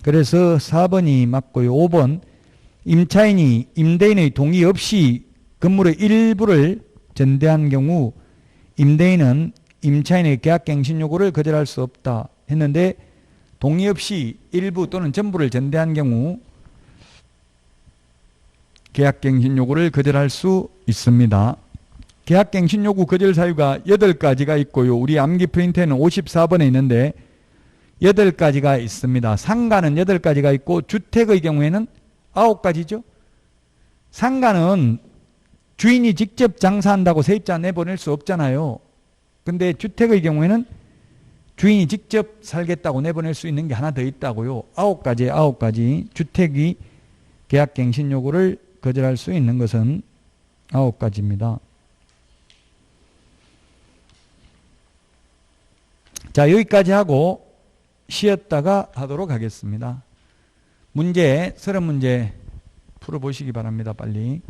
그래서 4번이 맞고요. 5번 임차인이 임대인의 동의 없이 건물의 일부를 전대한 경우 임대인은 임차인의 계약갱신 요구를 거절할 수 없다 했는데 동의 없이 일부 또는 전부를 전대한 경우 계약갱신 요구를 거절할 수 있습니다. 계약갱신 요구 거절 사유가 8가지가 있고요. 우리 암기 프린트에는 54번에 있는데 8가지가 있습니다. 상가는 8가지가 있고 주택의 경우에는 9가지죠. 상가는 주인이 직접 장사한다고 세입자 내보낼 수 없잖아요. 근데 주택의 경우에는 주인이 직접 살겠다고 내보낼 수 있는 게 하나 더 있다고요. 9가지. 주택이 계약갱신 요구를 거절할 수 있는 것은 9가지입니다. 자, 여기까지 하고 쉬었다가 하도록 하겠습니다. 문제, 서론 문제 풀어보시기 바랍니다. 빨리.